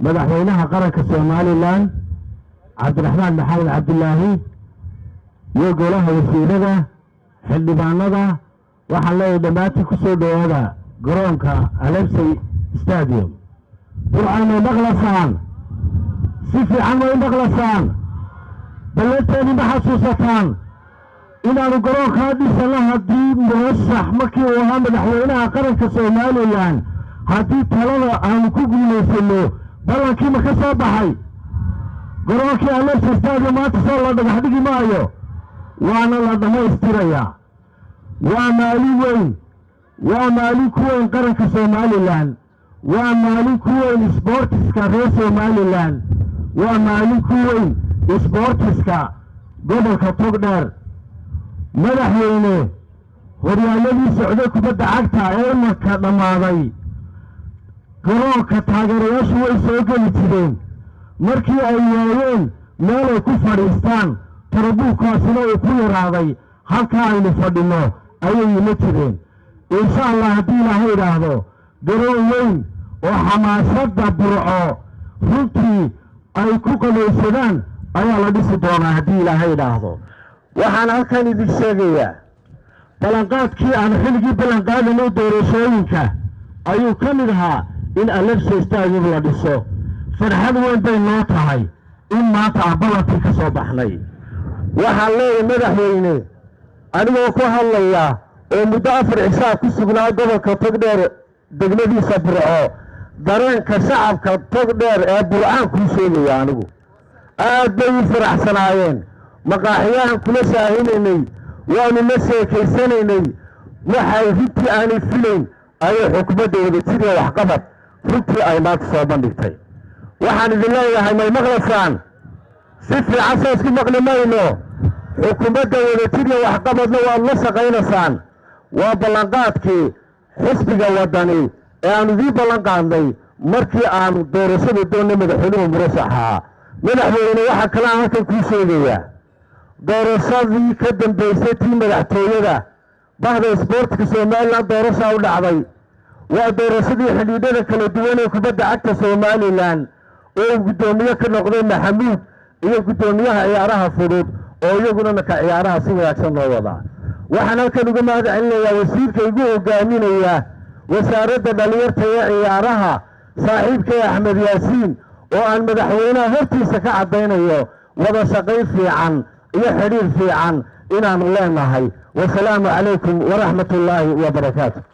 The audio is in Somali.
madaxweynaha qaranka Soomaaliland Cabdiraxmaan Maxamed Cabdilaahi iyo golaha wasiirada xildhibaanada waxaa la dhamaatay ku soo dhawaada garoonka Alexey Stadium burcayna dhaqlasaan si fiican way dhaqlasaan ballanteeni ma xasuusataan inaanu garoonka dhisana haddii murashax markii uu ahaa madaxweynaha qaranka Soomaaliland haddii talada aanu ku guulaysano ballankii ma ka soo baxay garoonkii Alexey Stadium maanta soo la dhagax dhigi maayo waana la dhamaystirayaa waa maalin ku weyn qaranka Soomaaliland waa maalin ku weyn sportiska reer Soomaaliland waa maalin ku weyn sportiska gobolka Togdheer madaxweyne horyaaladii socday kubadda cagta ee marka dhamaaday garoonka taageerayaashu way soo geli jireen markii ay waayeen meel ay ku fadhiistaan tarabuulkaasina uu ku yaraaday halkaa aynu fadhino ayay yima jireen insha allah haddii ilaahay idhaahdo garoon weyn oo xamaasadda burco runtii ay ku qabaysadaan ayaa la dhisi doonaa haddii ilaahay idhaahdo waxaan halkan idin sheegayaa ballanqaadkii aan xilligii ballanqaadanay doorashooyinka ayuu ka mid ahaa in Alexey Stadium la dhiso farxad weyn bay noo tahay in maanta aan ballankii ka soo baxnay waxaan leeyahay madaxweyne anigoo ku hadlaya oo muddo 4 cishaa ku sugnaa gobolka Togdheer degmadiisa Burco dareenka shacabka Togdheer ee Burcaan ku sheegaya anigu aad bay u faraxsanaayeen maqaaxiyahan kula shaahineynay waanu la sheekaysanaynay waxay runtii aanay filayn ayay xukuumadda wadajirka waxqabad runtii ay maanta soo bandhigtay waxaan idin leeyahay may maqlasaan si fiican soo isku maqli mayno xukuumadda wadajirka waxqabadna waad la shaqaynaysaan waa ballanqaadkii xisbiga wadani ee aanu idin ballanqaadnay markii aanu doorashada doonay madaxweynuhu murashaxa madaxweyne waxa kale aan halkan kuu sheegayaa doorashadii ka dambeysay tii madaxtooyada bahda isboortiga Soomaaliland doorasho u dhacday waa doorashadii xidhiidhada kala duwan ee kubadda cagta Soomaaliland oo gudoomiye ka noqday Maxamuud iyo gudoomiyaha ciyaaraha fudud oo iyaguna ka ciyaaraha si wanaagsan loo wada waxaan halkan uga mahadcelinayaa wasiirka igu hogaaminaya wasaaradda dhalinyarta ee ciyaaraha saaxiibkay Axmed Yaasiin oo aan madaxweynaha hortiisa ka cadeynayo wada shaqayn fiican iyo xiriir fiican inaan leenahay wasalaamu calaykum waraxmatullaahi wabarakaatuh